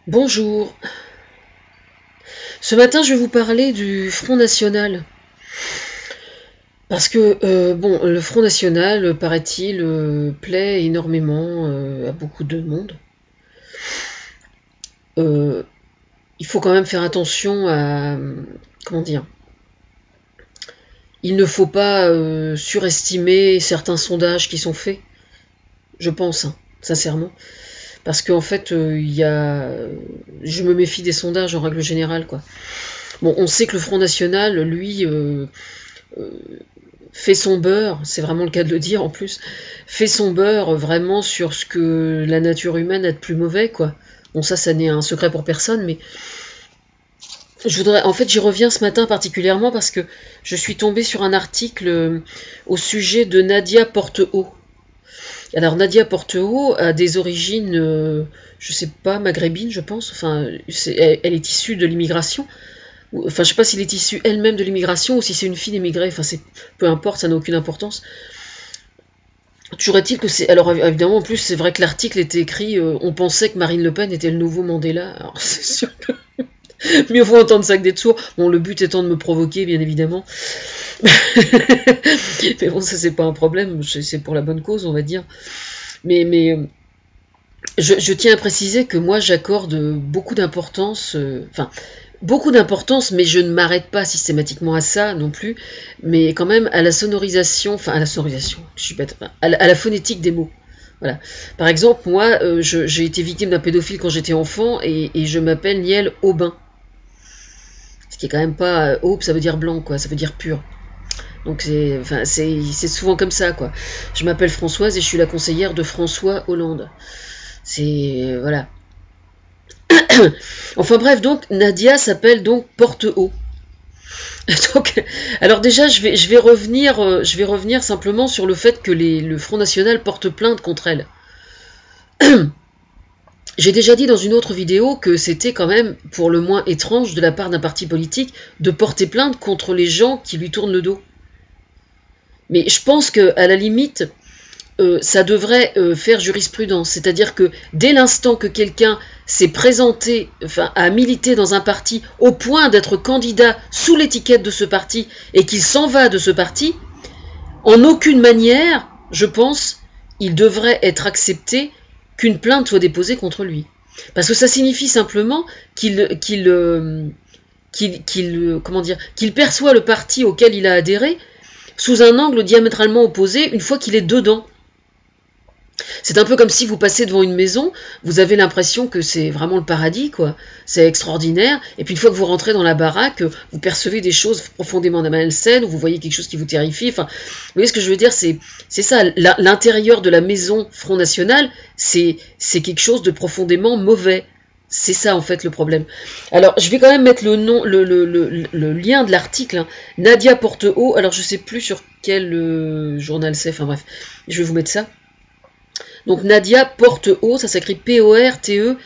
Bonjour. Ce matin, je vais vous parler du Front National. Parce que, bon, le Front National, paraît-il, plaît énormément à beaucoup de monde. Euh, il faut quand même faire attention à... Comment dire? Il ne faut pas surestimer certains sondages qui sont faits, je pense, hein, sincèrement. Parce qu'en fait, je me méfie des sondages en règle générale, quoi. Bon, on sait que le Front National, lui, euh, fait son beurre, c'est vraiment le cas de le dire en plus, fait son beurre vraiment sur ce que la nature humaine a de plus mauvais, quoi. Bon, ça n'est un secret pour personne, mais en fait, j'y reviens ce matin particulièrement parce que je suis tombée sur un article au sujet de Nadia Portehaut. Alors, Nadia Portehaut a des origines, je sais pas, maghrébines, je pense, enfin, elle est issue de l'immigration. Enfin, je sais pas s'il est issue elle-même de l'immigration ou si c'est une fille d'immigrés, enfin, peu importe, ça n'a aucune importance. Toujours est-il que c'est. Alors évidemment, en plus, c'est vrai que l'article était écrit. On pensait que Marine Le Pen était le nouveau Mandela. Alors c'est sûr que mieux vaut entendre ça que d'être sourd. Bon, le but étant de me provoquer, bien évidemment. Mais bon, ça c'est pas un problème. C'est pour la bonne cause, on va dire. Mais je tiens à préciser que moi, j'accorde beaucoup d'importance. Enfin, beaucoup d'importance, mais je ne m'arrête pas systématiquement à ça non plus. Mais quand même à la sonorisation. Enfin, à la sonorisation. Je suis bête. Enfin, à la phonétique des mots. Voilà. Par exemple, moi, j'ai été victime d'un pédophile quand j'étais enfant et je m'appelle Niel Aubin. Ce qui est quand même pas aube, ça veut dire blanc, quoi. Ça veut dire pur. Donc c'est souvent comme ça, quoi. Je m'appelle Françoise et je suis la conseillère de François Hollande. C'est voilà. Enfin bref, donc Nadia s'appelle donc Portehaut. Donc, alors déjà, je vais revenir simplement sur le fait que le Front National porte plainte contre elle. J'ai déjà dit dans une autre vidéo que c'était quand même pour le moins étrange de la part d'un parti politique de porter plainte contre les gens qui lui tournent le dos. Mais je pense qu'à la limite, ça devrait faire jurisprudence. C'est-à-dire que dès l'instant que quelqu'un s'est présenté, enfin, a milité dans un parti au point d'être candidat sous l'étiquette de ce parti et qu'il s'en va de ce parti, en aucune manière, je pense, il devrait être accepté qu'une plainte soit déposée contre lui. Parce que ça signifie simplement qu'il perçoit le parti auquel il a adhéré sous un angle diamétralement opposé une fois qu'il est dedans. C'est un peu comme si vous passez devant une maison, vous avez l'impression que c'est vraiment le paradis, quoi. C'est extraordinaire. Et puis une fois que vous rentrez dans la baraque, vous percevez des choses profondément malsaines, ou vous voyez quelque chose qui vous terrifie. Enfin, vous voyez ce que je veux dire, c'est ça. L'intérieur de la maison Front National, c'est quelque chose de profondément mauvais. C'est ça en fait le problème. Alors je vais quand même mettre le nom, le lien de l'article. Hein. Nadia Portehaut. Alors je sais plus sur quel journal c'est. Enfin bref, je vais vous mettre ça. Donc Nadia Portehaut, ça s'écrit Portehault.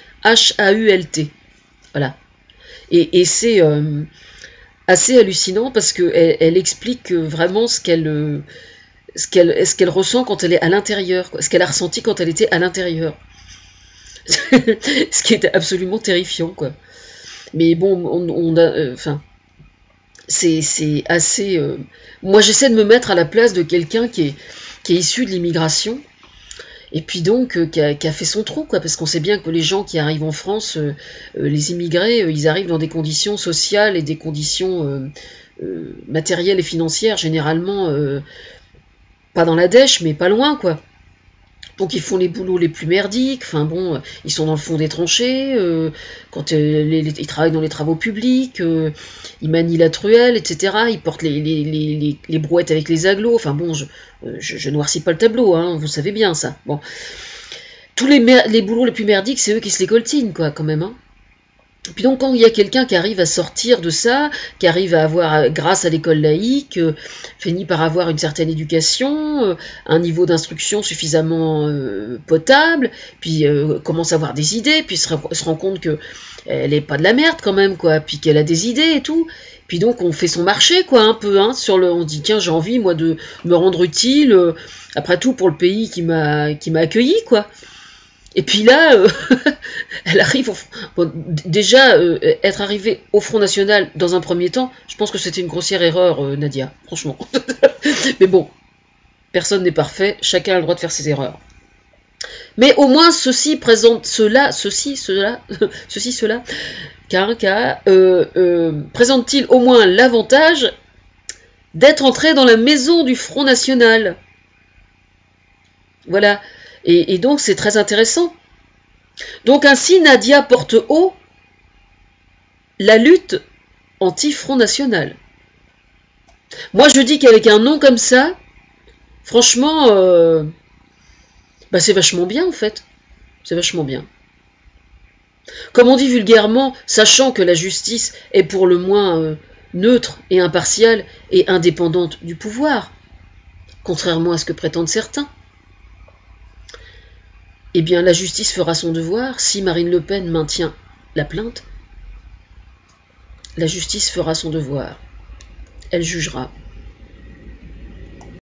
Voilà. Et c'est assez hallucinant parce qu'elle explique vraiment ce qu'elle ressent quand elle est à l'intérieur, ce qu'elle a ressenti quand elle était à l'intérieur. Ce qui est absolument terrifiant, quoi. Mais bon, enfin, c'est assez. Moi, j'essaie de me mettre à la place de quelqu'un qui est issu de l'immigration. Et puis donc, qui a fait son trou, quoi, parce qu'on sait bien que les gens qui arrivent en France, les immigrés, ils arrivent dans des conditions sociales et des conditions matérielles et financières, généralement, pas dans la dèche, mais pas loin, quoi. Donc ils font les boulots les plus merdiques, enfin bon, ils sont dans le fond des tranchées, quand ils travaillent dans les travaux publics, ils manient la truelle, etc. Ils portent les brouettes avec les agglos, enfin bon, je noircis pas le tableau, hein, vous savez bien ça. Bon, tous les boulots les plus merdiques, c'est eux qui se les coltinent, quoi, quand même, hein. Puis donc quand il y a quelqu'un qui arrive à sortir de ça, qui arrive à avoir, grâce à l'école laïque, finit par avoir une certaine éducation, un niveau d'instruction suffisamment potable, puis commence à avoir des idées, puis se rend compte que elle est pas de la merde quand même, quoi, puis qu'elle a des idées et tout. Puis donc on fait son marché, quoi, un peu, hein, on dit tiens, j'ai envie moi de me rendre utile, après tout pour le pays qui m'a accueilli, quoi. Et puis là, elle arrive bon, déjà, être arrivée au Front National dans un premier temps, je pense que c'était une grossière erreur, Nadia, franchement. Mais bon, personne n'est parfait, chacun a le droit de faire ses erreurs. Mais au moins, ceci présente cela, présente-t-il au moins l'avantage d'être entré dans la maison du Front National. Voilà. Et donc, c'est très intéressant. Donc, ainsi, Nadia porte haut la lutte anti-Front National. Moi, je dis qu'avec un nom comme ça, franchement, c'est vachement bien, en fait. C'est vachement bien. Comme on dit vulgairement, sachant que la justice est pour le moins neutre et impartiale et indépendante du pouvoir, contrairement à ce que prétendent certains, eh bien la justice fera son devoir. Si Marine Le Pen maintient la plainte, la justice fera son devoir. Elle jugera.